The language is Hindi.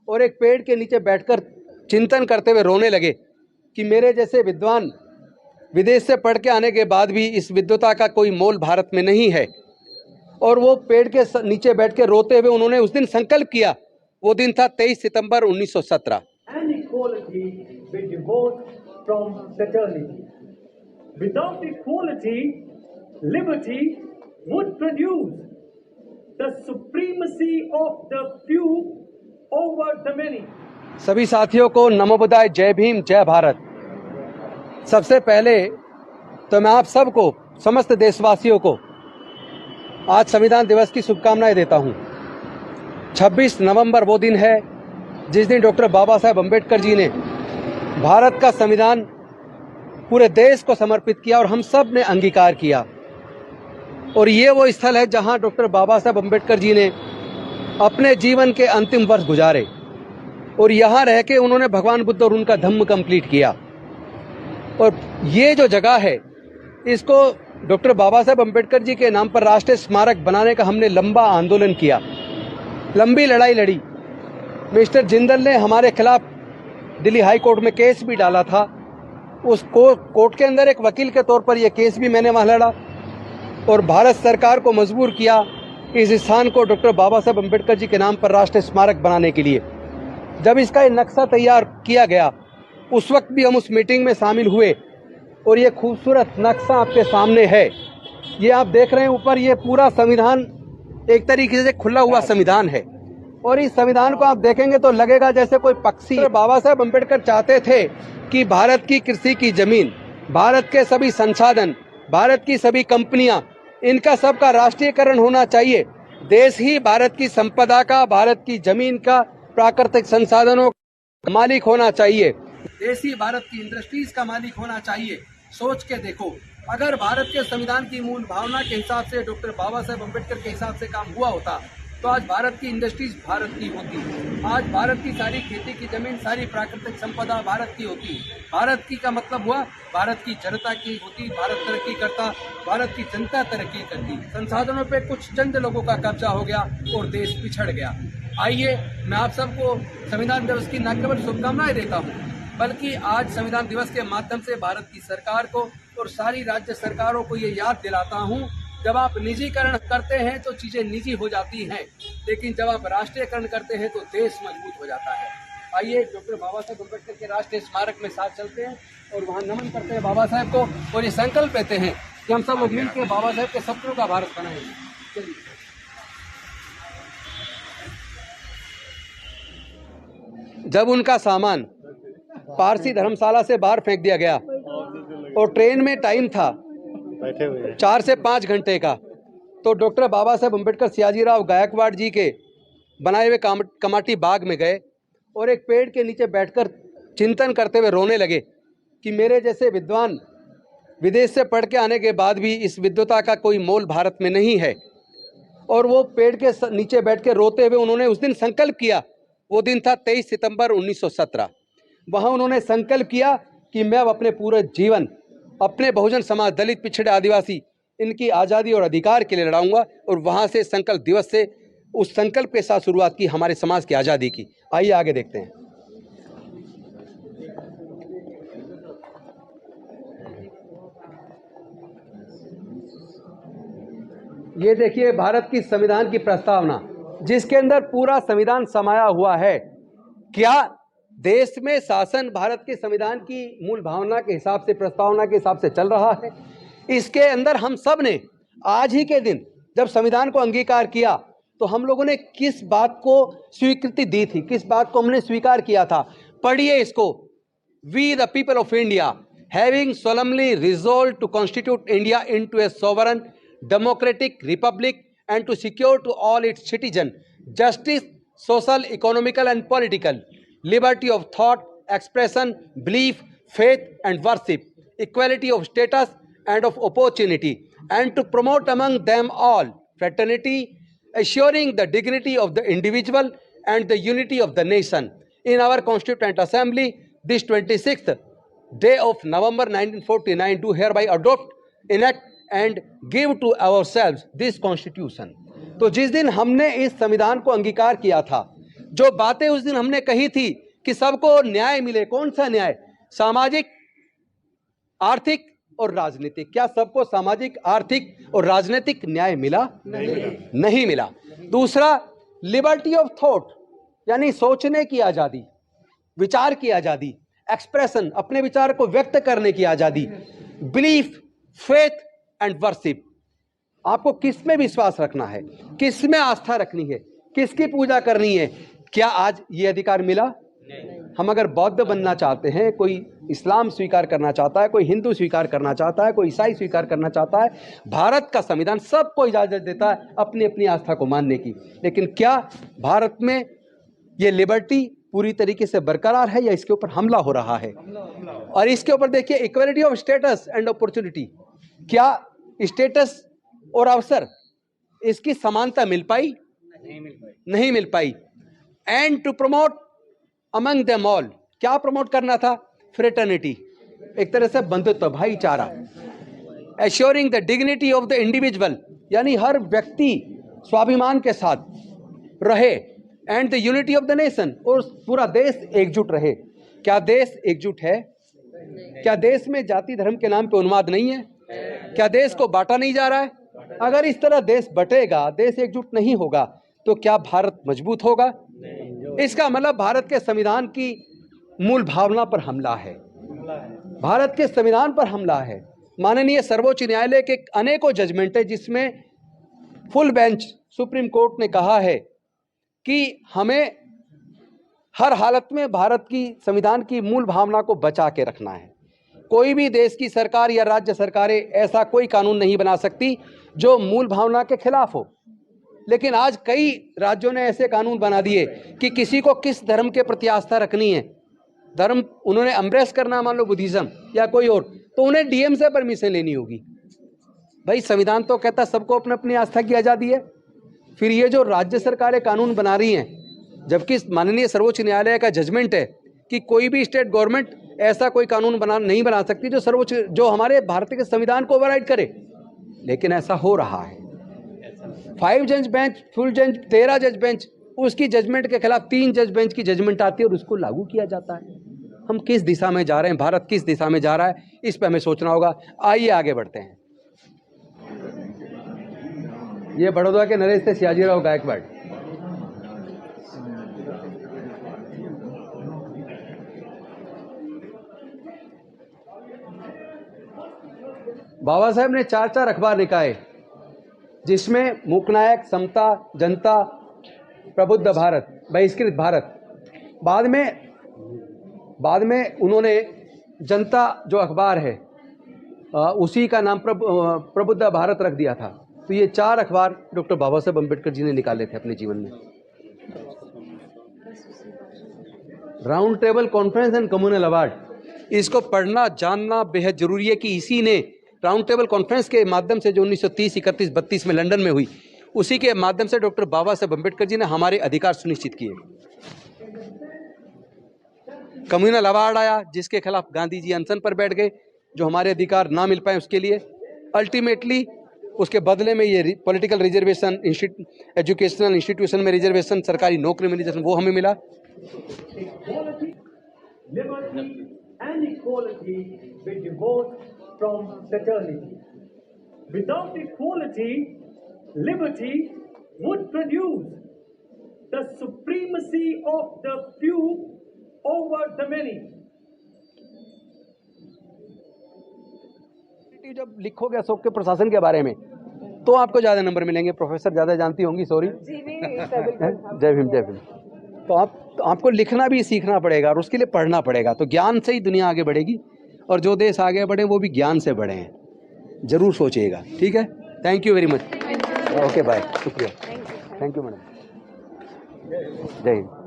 और एक पेड़ के नीचे बैठकर चिंतन करते हुए रोने लगे कि मेरे जैसे विद्वान विदेश से पढ़ के आने के बाद भी इस विद्वता का कोई मोल भारत में नहीं है। और वो पेड़ के नीचे बैठ के रोते हुए उन्होंने उस दिन संकल्प किया। वो दिन था 23 सितंबर 1917। And equality we divorce from fraternity. Without equality, liberty would produce the supremacy of the few over the many. सभी साथियों को नमो बुद्धाय, जय भीम, जय भारत। सबसे पहले तो मैं आप सबको, समस्त देशवासियों को आज संविधान दिवस की शुभकामनाएं देता हूं। 26 नवंबर वो दिन है जिस दिन डॉक्टर बाबा साहेब अम्बेडकर जी ने भारत का संविधान पूरे देश को समर्पित किया और हम सब ने अंगीकार किया। और ये वो स्थल है जहां डॉक्टर बाबा साहेब अम्बेडकर जी ने अपने जीवन के अंतिम वर्ष गुजारे और यहाँ रह के उन्होंने भगवान बुद्ध और उनका धम्म कंप्लीट किया। और ये जो जगह है, इसको डॉक्टर बाबा साहेब अम्बेडकर जी के नाम पर राष्ट्रीय स्मारक बनाने का हमने लंबा आंदोलन किया, लंबी लड़ाई लड़ी। मिस्टर जिंदल ने हमारे खिलाफ दिल्ली हाई कोर्ट में केस भी डाला था। उस कोर्ट के अंदर एक वकील के तौर पर यह केस भी मैंने वहां लड़ा और भारत सरकार को मजबूर किया इस स्थान को डॉक्टर बाबा साहेब अम्बेडकर जी के नाम पर राष्ट्रीय स्मारक बनाने के लिए। जब इसका नक्शा तैयार किया गया, उस वक्त भी हम उस मीटिंग में शामिल हुए और ये खूबसूरत नक्शा आपके सामने है। ये आप देख रहे हैं ऊपर, ये पूरा संविधान एक तरीके से खुला हुआ संविधान है और इस संविधान को आप देखेंगे तो लगेगा जैसे कोई पक्षी। बाबा साहेब अम्बेडकर चाहते थे कि भारत की कृषि की जमीन, भारत के सभी संसाधन, भारत की सभी कंपनियां, इनका सबका राष्ट्रीयकरण होना चाहिए। देश ही भारत की संपदा का, भारत की जमीन का, प्राकृतिक संसाधनों का मालिक होना चाहिए। देश ही भारत की इंडस्ट्रीज का मालिक होना चाहिए। सोच के देखो, अगर भारत के संविधान की मूल भावना के हिसाब से, डॉक्टर बाबा साहेब अम्बेडकर के हिसाब से काम हुआ होता तो आज भारत की इंडस्ट्रीज भारत की होती, आज भारत की सारी खेती की जमीन, सारी प्राकृतिक संपदा भारत की होती। भारत की का मतलब हुआ भारत की जनता की होती, भारत तरक्की करता, भारत की जनता तरक्की करती। संसाधनों पे कुछ चंद लोगों का कब्जा हो गया और देश पिछड़ गया। आइए, मैं आप सबको संविधान दिवस की न केवल शुभकामनाएं देता हूँ, बल्कि आज संविधान दिवस के माध्यम से भारत की सरकार को और सारी राज्य सरकारों को ये याद दिलाता हूँ, जब आप निजीकरण करते हैं तो चीजें निजी हो जाती हैं, लेकिन जब आप राष्ट्रीयकरण करते हैं तो देश मजबूत हो जाता है। आइए, डॉक्टर बाबा साहेब अम्बेडकर के राष्ट्रीय स्मारक में साथ चलते हैं और वहाँ नमन करते हैं बाबा साहेब को और ये संकल्प लेते हैं कि हम सब मिल के बाबा साहेब के सपनों का भारत बनाएंगे। चलिए। जब उनका सामान पारसी धर्मशाला से बाहर फेंक दिया गया और ट्रेन में टाइम था 4 से 5 घंटे का, तो डॉक्टर बाबा साहेब अम्बेडकर सियाजीराव गायकवाड़ जी के बनाए हुए कमाटी बाग में गए और एक पेड़ के नीचे बैठकर चिंतन करते हुए रोने लगे कि मेरे जैसे विद्वान विदेश से पढ़ के आने के बाद भी इस विद्वता का कोई मोल भारत में नहीं है। और वो पेड़ के नीचे बैठ के रोते हुए उन्होंने उस दिन संकल्प किया। वो दिन था 23 सितंबर 1917। वहाँ उन्होंने संकल्प किया कि मैं अब अपने पूरे जीवन अपने बहुजन समाज, दलित, पिछड़े, आदिवासी, इनकी आज़ादी और अधिकार के लिए लड़ाऊंगा। और वहाँ से संकल्प दिवस से उस संकल्प के साथ शुरुआत की हमारे समाज की आज़ादी की। आइए आगे देखते हैं। ये देखिए भारत की संविधान की प्रस्तावना, जिसके अंदर पूरा संविधान समाया हुआ है। क्या देश में शासन भारत के संविधान की मूल भावना के हिसाब से, प्रस्तावना के हिसाब से चल रहा है? इसके अंदर हम सब ने आज ही के दिन जब संविधान को अंगीकार किया तो हम लोगों ने किस बात को स्वीकृति दी थी, किस बात को हमने स्वीकार किया था? पढ़िए इसको। We the people of India having solemnly resolved to constitute India into a sovereign democratic republic and to secure to all its citizens justice, social, economical and political, liberty of thought, expression, belief, faith and worship, equality of status and of opportunity, and to promote among them all fraternity, assuring the dignity of the individual and the unity of the nation. In our Constituent Assembly, this 26th day of November 1949, do hereby adopt, enact and give to ourselves this Constitution. तो जिस दिन हमने इस संविधान को अंगीकार किया था, जो बातें उस दिन हमने कही थी कि सबको न्याय मिले, कौन सा न्याय? सामाजिक, आर्थिक और राजनीतिक। क्या सबको सामाजिक, आर्थिक और राजनीतिक न्याय मिला? नहीं मिला। दूसरा, लिबर्टी ऑफ थॉट, यानी सोचने की आजादी, विचार की आजादी, एक्सप्रेशन, अपने विचार को व्यक्त करने की आजादी, बिलीफ, फेथ एंड वर्शिप। आपको किस में विश्वास रखना है, किस में आस्था रखनी है, किसकी पूजा करनी है, क्या आज ये अधिकार मिला? हम अगर बौद्ध बनना चाहते हैं, कोई इस्लाम स्वीकार करना चाहता है, कोई हिंदू स्वीकार करना चाहता है, कोई ईसाई स्वीकार करना चाहता है, भारत का संविधान सबको इजाजत देता है अपनी अपनी आस्था को मानने की। लेकिन क्या भारत में ये लिबर्टी पूरी तरीके से बरकरार है या इसके ऊपर हमला हो रहा है? और इसके ऊपर देखिए, equality of status and opportunity, क्या स्टेटस और अवसर, इसकी समानता मिल पाई? नहीं मिल पाई। And to promote among them all, क्या प्रमोट करना था? फ्रेटर्निटी, एक तरह से बंधुत्व, भाईचारा। Assuring the dignity of the individual, यानी हर व्यक्ति स्वाभिमान के साथ रहे। And the unity of the nation, और पूरा देश एकजुट रहे। क्या देश एकजुट है? क्या देश में जाति धर्म के नाम पे उन्माद नहीं है? क्या देश को बांटा नहीं जा रहा है? अगर इस तरह देश बटेगा, देश एकजुट नहीं होगा, तो क्या भारत मजबूत होगा? इसका मतलब भारत के संविधान की मूल भावना पर हमला है, भारत के संविधान पर हमला है। माननीय सर्वोच्च न्यायालय के अनेकों जजमेंट है जिसमें फुल बेंच सुप्रीम कोर्ट ने कहा है कि हमें हर हालत में भारत की संविधान की मूल भावना को बचा के रखना है। कोई भी देश की सरकार या राज्य सरकारें ऐसा कोई कानून नहीं बना सकती जो मूल भावना के खिलाफ हो। लेकिन आज कई राज्यों ने ऐसे कानून बना दिए कि किसी को किस धर्म के प्रति आस्था रखनी है, धर्म उन्होंने एम्ब्रेस करना, मान लो बुद्धिज्म या कोई और, तो उन्हें डीएम से परमिशन लेनी होगी। भाई संविधान तो कहता सबको अपने अपनी आस्था की आज़ादी है। फिर ये जो राज्य सरकारें कानून बना रही हैं, जबकि माननीय सर्वोच्च न्यायालय का जजमेंट है कि कोई भी स्टेट गवर्नमेंट ऐसा कोई कानून नहीं बना सकती जो हमारे भारत के संविधान को ओवरराइड करे, लेकिन ऐसा हो रहा है। 5 जज बेंच, फुल जज, 13 जज बेंच, उसकी जजमेंट के खिलाफ 3 जज बेंच की जजमेंट आती है और उसको लागू किया जाता है। हम किस दिशा में जा रहे हैं, भारत किस दिशा में जा रहा है, इस पर हमें सोचना होगा। आइए आगे बढ़ते हैं। ये बड़ौदा के नरेश थे सियाजीराव गायकवाड़। बाबा साहेब ने 4 अखबार निकाले, जिसमें मूकनायक, समता, जनता, प्रबुद्ध भारत, बहिष्कृत भारत। बाद में उन्होंने जनता जो अखबार है उसी का नाम प्रबुद्ध भारत रख दिया था। तो ये 4 अखबार डॉक्टर बाबा साहेब अम्बेडकर जी ने निकाले थे अपने जीवन में। Round table conference and communal award, इसको पढ़ना जानना बेहद जरूरी है कि इसी ने राउंड टेबल कॉन्फ्रेंस के माध्यम से जो 1930, 31, 32 में लंदन में हुई, उसी के माध्यम से डॉक्टर बाबा साहेब अम्बेडकर जी ने हमारे अधिकार सुनिश्चित किए। कम्युनल अवार्ड आया, जिसके खिलाफ गांधी जी अनशन पर बैठ गए, जो हमारे अधिकार ना मिल पाए उसके लिए। अल्टीमेटली उसके बदले में ये पॉलिटिकल रिजर्वेशन, एजुकेशनल इंस्टीट्यूशन में रिजर्वेशन, सरकारी नौकरी में रिजर्वेशन, वो हमें मिला। And equality be divorced from fraternity. Without equality, liberty would produce the supremacy of the few over the many. जब लिखोगे अशोक के प्रशासन के बारे में तो आपको ज्यादा नंबर मिलेंगे। प्रोफेसर ज्यादा जानती होंगी, सॉरी। जय भीम, जय भीम। तो आपको लिखना भी सीखना पड़ेगा और उसके लिए पढ़ना पड़ेगा। तो ज्ञान से ही दुनिया आगे बढ़ेगी, और जो देश आगे बढ़े वो भी ज्ञान से बढ़े हैं। जरूर सोचिएगा, ठीक है। Thank you very much. Okay, bye, शुक्रिया। Thank you madam. जय हिंद।